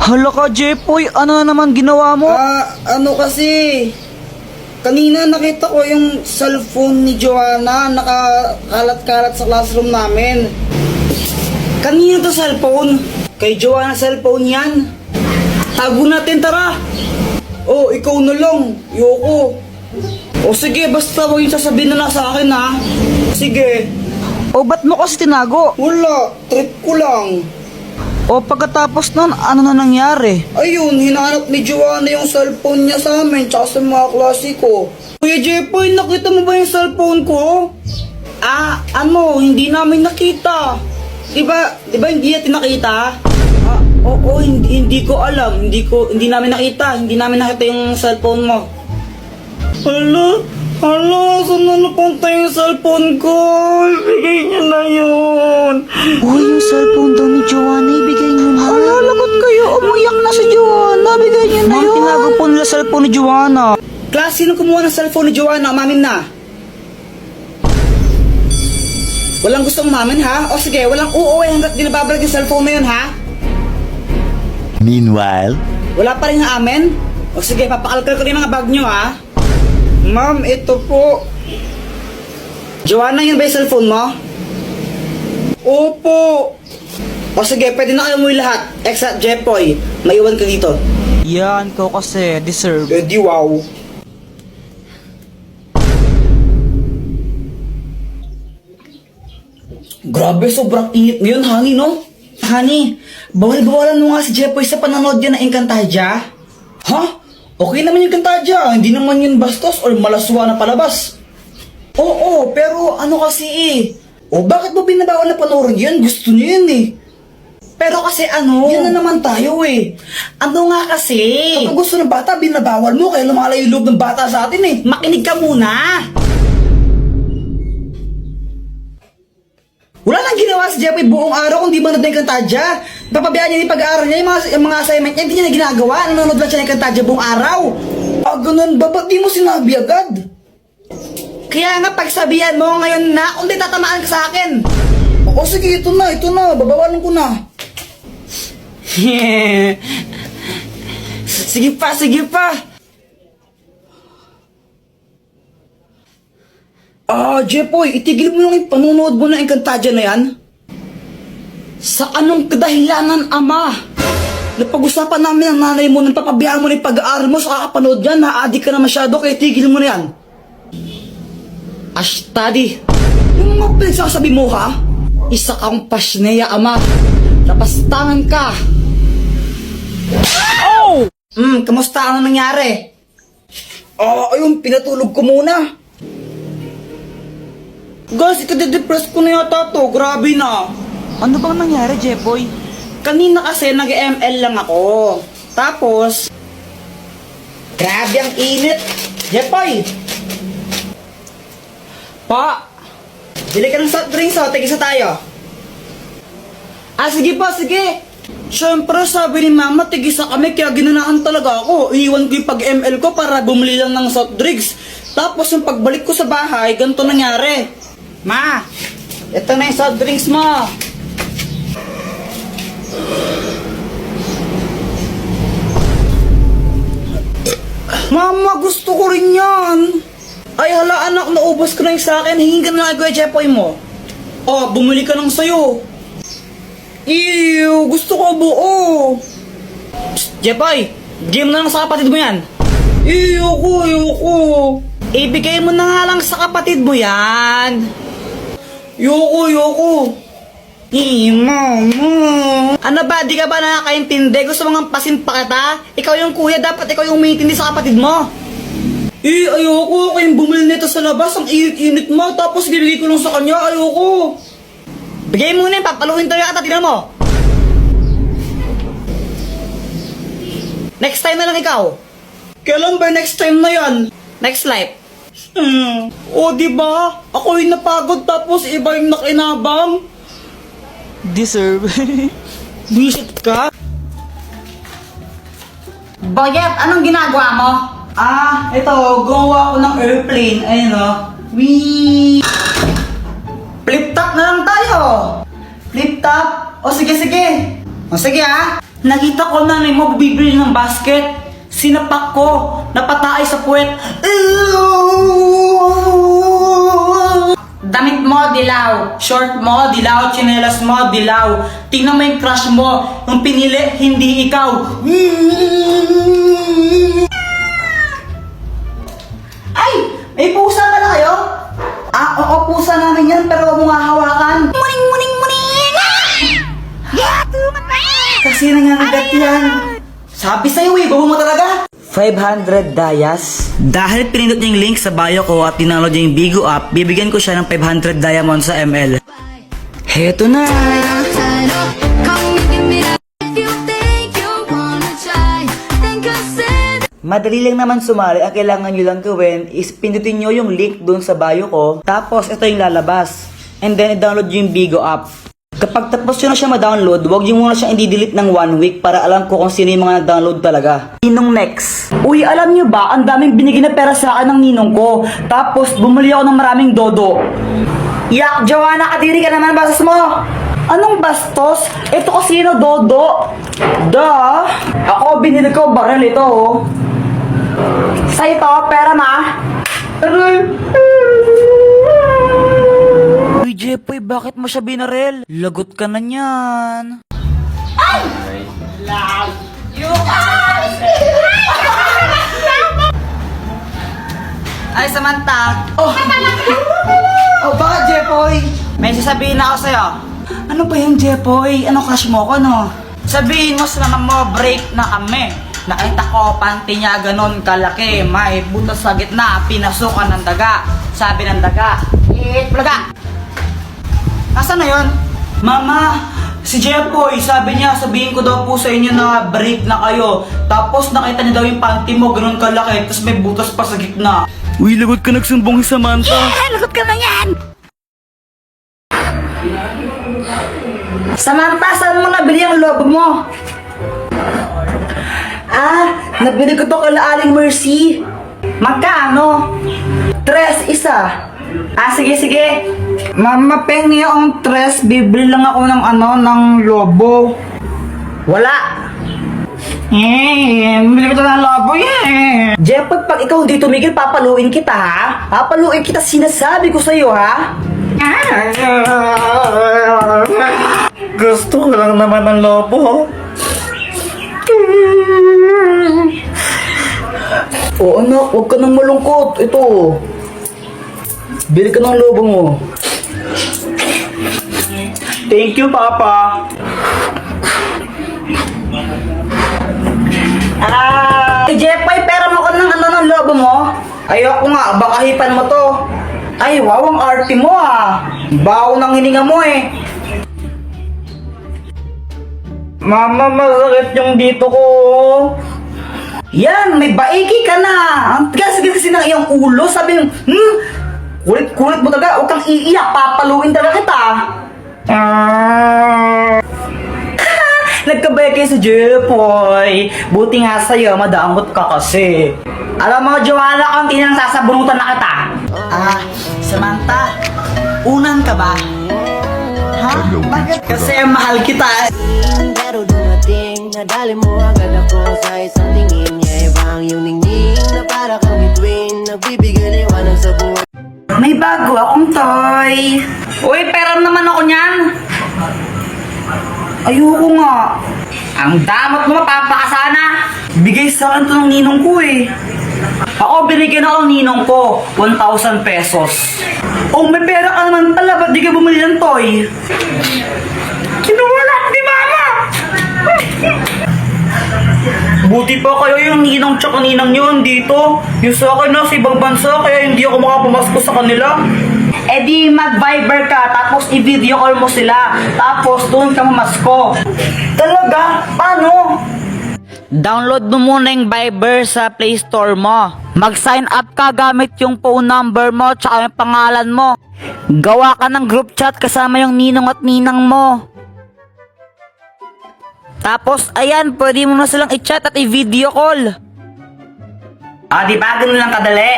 Hala ka, Jepoy, ano na naman ginawa mo? Ano kasi, kanina nakita ko yung cellphone ni Joanna nakakalat-kalat sa classroom namin. Kanina to cellphone? Kay Joanna cellphone yan. Tago natin, tara. Oh, ikaw na lang. Yoko. O sige, basta huwag yung sasabihin na nasa akin ha. Sige. O ba't mo kasi tinago? Wala, trip ko lang. O pagkatapos nun, ano na nangyari? Ayun, hinahanap ni Joanna yung cellphone niya sa amin tsaka sa mga klase ko. Kuya Jepoy, nakita mo ba yung cellphone ko? Hindi namin nakita. Diba hindi natin nakita? Oo, hindi ko alam. Hindi namin nakita. Hindi namin nakita yung cellphone mo. Hala, saan na napunta yung cellphone ko? Ibigay niya na yun. Uy, yung cellphone daw ni Joanna, ibigay niyo na. Hala, lagot kayo. Umiyak na si Joanna. Bigay niya na Ma'am, yun. tinago po nila cellphone ni Joanna. Class, sino kumuha ng cellphone ni Joanna? Umamin na. Walang gusto umamin, ha? O sige, walang uuwi hanggat di nababalik yung cellphone na yun, ha? Meanwhile, Wala pa rin amin? O sige, papakalkal ko rin mga bag nyo, ha? Ma'am, ito po. Joanna, yun ba yung cellphone mo? Opo. O sige, pwede na kayo umuwi lahat. Except Jepoy, maiwan ka dito. Yan, ikaw kasi, deserve. Di wow. Grabe, sobrang init ngayon, honey, no? Honey, bawal-bawalan mo nga si Jepoy sa panonood yan ng Encantadia. Ha? Okay naman yung Encantadia, hindi naman yun bastos or malaswa na palabas. Oo, pero ano kasi O bakit mo binabawal na panoorin yan? Gusto niyo yun Pero kasi yan na naman tayo Ano nga kasi? Kapag gusto ng bata, binabawal mo, kaya lumalayo yung loob ng bata sa atin Makinig ka muna! Wala nang ginawa si Jepoy buong araw kung di manood ng Encantadia. Papabayaan niya yung pag-aaral niya, yung mga assignment niya, hindi niya na ginagawa. Nanonood lang siya ng Encantadia buong araw. Ganun ba? Ba't di mo sinabi agad? Kaya nga pagsabihan mo ngayon na, kung di tatamaan ka sa akin. O sige, ito na. Babawalan ko na. Sige pa. Jepoy, itigil mo lang yung panunood mo ng Encantadia na yan. Sa anong kadahilanan, ama? Napag-usapan namin ang nanay mo nang papabayaan mo na yung pag-aaral mo sa kakapanood yan. Na-addict ka na masyado, kaya tigil mo na yan. Ashtadi, yung mga pinagsasabi mo ha? Isa kang pasneya, ama. Napastangan ka. Oh! Kamusta? Ano nangyari? Ayun, pinatulog ko muna. Guys, ikade-depress ko na yata to. Grabe na. Ano bang nangyari, Jepoy? Kanina kasi nag-ML lang ako. Tapos, grabe ang init. Jepoy! Pa! Bili ka ng soft drinks tigisa tayo. Sige. Siyempre, sabi ni mama, tigisa kami kaya ginanahan talaga ako. Iiwan ko yung pag-ML ko para bumili lang ng soft drinks. Tapos yung pagbalik ko sa bahay, ganito nangyari. Ma, ito na yung soft drinks mo. Mama, gusto ko rin yan. Ay hala anak, naubos ko na yung sa akin. Hingin ka na lang kay Jepoy mo. Bumili ka ng sayo. Ew, gusto ko buo. Psst, Jepoy, bigay mo na lang sa kapatid mo yan. Ayoko. Ibigay mo na nga lang sa kapatid mo yan. Yoko. Mama. Ano ba, di ka ba nakakaintindi? Gusto mo nga pasimpa kita? Ikaw yung kuya, dapat ikaw yung umiintindi sa kapatid mo. Ayoko. Kayong bumili nito sa labas, ang init-init mo, tapos bibigay ko lang sa kanya, ayoko. Bigay mo na yun, papaluhin tayo kita, tignan mo. Next time na lang ikaw. Kailan ba next time na yan? Next life. Diba? Ako yung napagod tapos iba yung nakinabang. Deserve. Visit ka? Boyet, anong ginagawa mo? Ito, gumawa ako ng airplane. Ayun Wee! Flip top na lang tayo. Flip top. Sige. Sige Nakita ko na mo bibili ng basket. Sinapak ko, napataay sa puwet. Damit mo, dilaw. Short mo, dilaw. Tsinelas mo, dilaw. Tingnan mo yung crush mo. Yung pinili, hindi ikaw. Ay! May pusa pala kayo? Oo, pusa namin yan, pero huwag mo nga hawakan. Muning, muning, muning! Kasi nangangagat yan. Sabi sa'yo bago mo talaga. 500 dayas. Dahil pinindot niya yung link sa bio ko at tinanod niya yung Bigo app, bibigyan ko siya ng 500 diamonds sa ML. Heto na! Madali lang naman sumali. Ang kailangan nyo lang gawin is pindutin nyo yung link dun sa bio ko. Tapos ito yung lalabas. And then i-download nyo yung Bigo app. Kapag tapos nyo na siya ma-download, huwag nyo muna siya i-delete ng 1 week para alam ko kung sino yung mga nag-download talaga. Ninong next. Uy, alam nyo ba, ang daming binigay na pera sa akin ng ninong ko. Tapos bumili ako ng maraming dodo. Yak, Joanna, kadiri ka naman, bastos mo. Anong bastos? Ito kasi yung dodo. Da. Ako, binili ko baril ito, oh. Sa ito, pera ma. Uy, Jepoy, bakit mo siya binaril? Lagot ka na niyan. Ay, Samantha. Oh, bakit, Jepoy? May sasabihin ako sa'yo. Ano ba yung Jepoy? Ano crush mo ko, no? Sabihin mo sa mama mo, break na kami. Nakita ko, panty niya ganon kalaki. May butas sa gitna, pinasukan ng daga. Sabi ng daga, plaga. Nasaan na yun? Mama, si Jepoy, sabi niya, sabihin ko daw po sa inyo na break na kayo. Tapos nakita niya daw yung panty mo, ganun kalaki, tapos may butas pa sa gitna. Uy, lagot ka nagsumbong si Samantha. Lagot ka na yan! Samantha, saan mo nabili ang lobo mo? Nabili ko to kay Aling Mercy. Magkano? 3 isa. Sige. Mama, pengi akong 3. Bibili lang ako ng ng lobo. Wala. Bibili ko to ng lobo, Jeff, pag ikaw hindi tumigil, papaluin kita, ha? Papaluin kita, sinasabi ko sa'yo, ha? Gusto ko lang naman ng lobo. Oo anak, huwag ka nang malungkot. Ito. Bili ka ng lobo mo. Thank you, Papa. Jepoy, pera mo ko ng lobo mo? Ayoko nga, baka hipan mo to. Ay, wow, ang arte mo Baho ng hininga mo Mama, masakit yung dito ko. Yan, may baiki ka na. Ang tigas kasi ng iyong ulo. Sabi yung, kulit-kulit mo talaga. Huwag kang iiyak. Papaluin talaga kita. Nagkabay kayo sa Jepoy. Buti nga sa'yo, madamot ka kasi. Alam mo, Joanna, konti nang sasabunutan na kita. Samantha, unan ka ba? Ha? Bakit? Kasi mahal kita. Pero dumating, nadali mo agad ako sa isang tingin. Niya iba ang iyong ningning na para kang bituin. Nagbibigay liwanag sa buhay. May bago akong toy. Uy, pera naman ako niyan. Ayoko nga. Ang damot mo, mapapakasana. Bigay sa akin to ng ninong ko Ako, binigyan ako ng ninong ko. 1,000 pesos. Oh, may pera ka naman pala. Ba't di ka bumili ng toy? Kinuwala ni Mama! Buti pa kayo yung ninong tsaka ninang yun dito. Yung sa akin na sa ibang bansa, kaya hindi ako makapamasko sa kanila. Eh di mag-Viber ka, tapos i-video call mo sila. Tapos doon ka mamasko. Talaga? Paano? Download mo muna yung Viber sa Play Store mo. Mag-sign up ka gamit yung phone number mo tsaka yung pangalan mo. Gawa ka ng group chat kasama yung ninong at ninang mo. Tapos, ayan, pwede mo na silang i-chat at i-video call. Di ba? Ganun lang kadali.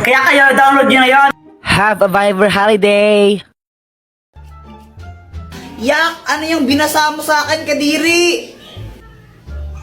Kaya kayo, download nyo na yun. Have a Viber holiday. Yak, ano yung binasa mo sa akin, Kadiri?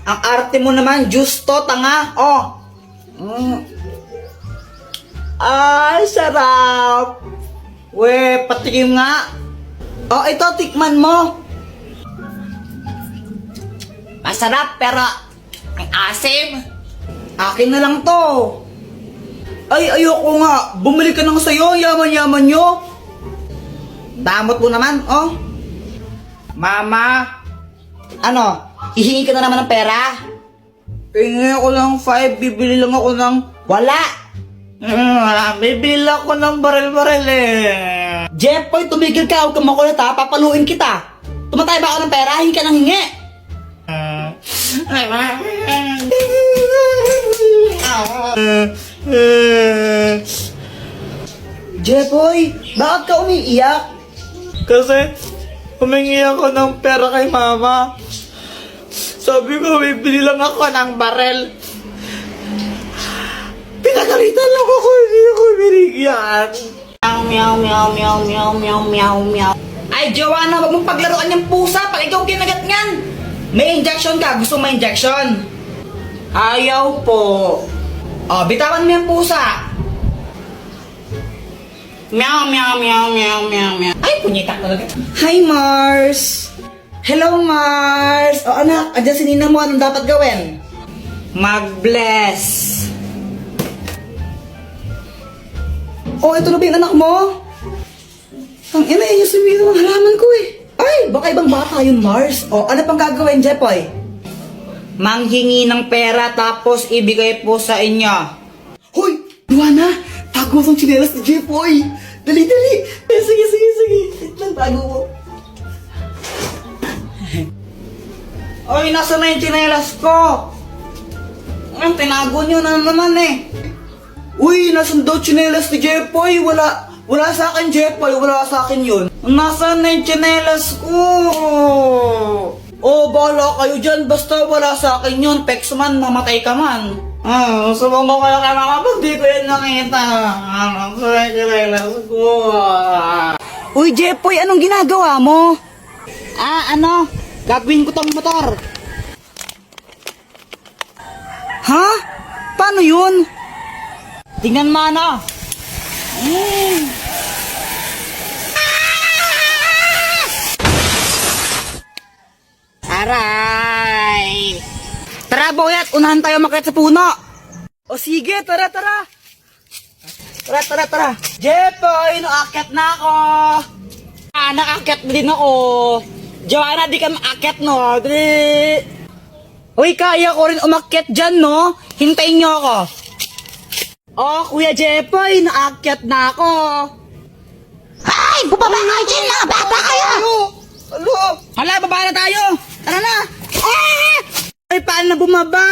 Ang arte mo naman, juice to, tanga. Oh. Ay, sarap. We, patikim nga. Oh, ito, tikman mo. Masarap, pero ang asim. Akin na lang to. Ay, ayoko nga. Bumili ka nang sayo, yaman-yaman nyo. Damot mo naman, oh. Mama. Ano, hihingi ka na naman ng pera? Hingi ako ng 5, bibili lang ako ng... Wala. Bibili ako ng baril-baril eh. Jeffoy, tumigil ka. Huwag kang makulit ha. Papaluin kita. Tumatay ba ako ng pera? Hingi ka ng hingi. Jeffoy, bakit ka umiiyak? Kasi humingi ako ng pera kay mama. Sabi ko, bibili lang ako ng barel. Pinagalitan lang ako, hindi ako binigyan. Meow, meow, meow, meow, meow, meow, meow. Ay, Joanna, wag mong paglaruan yung pusa pag ikaw kinagat ngan. May injection ka, gusto mo may injection? Ayaw po. Oh, bitawan mo yung pusa. Meow, meow, meow, meow, meow, meow. Ay, punyita talaga. Hi, Mars. Hello, Mars. O anak, andyan si Nina mo. Anong dapat gawin? Mag-bless. Oh, ito na ba yung anak mo? Ang ina, yung sumito ng halaman ko eh. Ay, baka ibang bata yun, Mars. O, ano pang gagawin, Jeffoy? Manghingi ng pera tapos ibigay po sa inyo. Hoy, Luana, tago ang tsinelas ni Jeffoy. Dali, dali. Sige, sige, sige. Wait lang, tago mo. Oy, nasa na yung tsinelas ko? Tinago nyo na naman eh. Uy, nasan daw tsinelas ni Jeffoy? Wala sa akin, Jeffoy. Wala sa akin yun. Nasaan na yung tsinelas ko? Oh, bahala kayo dyan. Basta wala sa akin yun. Pex man, mamatay ka man. Subong ko kayo kay mama pag di ko yun nakita. Nasaan yung tsinelas ko? Uy, Jeffoy, anong ginagawa mo? Gagawin ko tong motor. Ha? Paano yun? Tingnan mo ano. Aray! Tara, boyat! Unahan tayo makit sa puno! O sige, tara, tara! Tara, tara, tara! Jeffoy, naakyat na ako! Naakyat din ako! Joanna, di ka maakyat, no? Dali! Uy, kaya ko rin umakyat dyan, no? Hintayin nyo ako! Oh, Kuya Jeffoy, naakyat na ako! Ay, bubaba kayo dyan, mga bata kayo! Alo! Hala, baba na tayo! Tara na! Ay, paano na bumaba?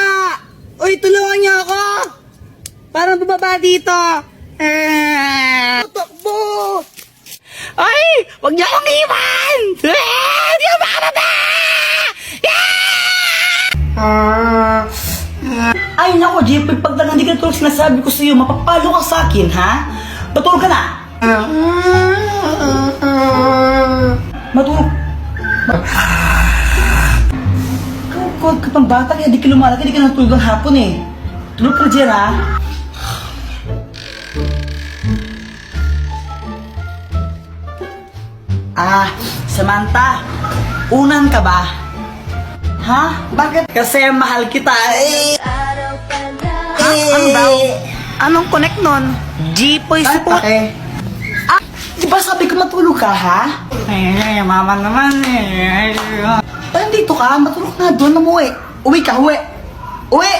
Uy, tulungan niyo ako! Paano bumaba dito? Takbo! Ay! Huwag niyo akong iwan! Hindi ako makababa! Ay, nako, Jeffoy, pag lang hindi ka tulog sinasabi ko sa'yo, mapapalo ka sa akin, ha? Matulog ka na! Matulog. Kukod ka pang bata, kaya di ka lumalaki, di ka natulog ang hapon eh. Tulog ka dyan, ha? Samantha, unan ka ba? Ha? Bakit? Kasi mahal kita eh. Ha? Ano daw? Anong connect nun? Jeffoy support. Di ba sabi ko matulog ka, ha? Ay, mama naman eh. Nandito ka, matulog na doon, umuwi. Uwi ka, uwi. Uwi!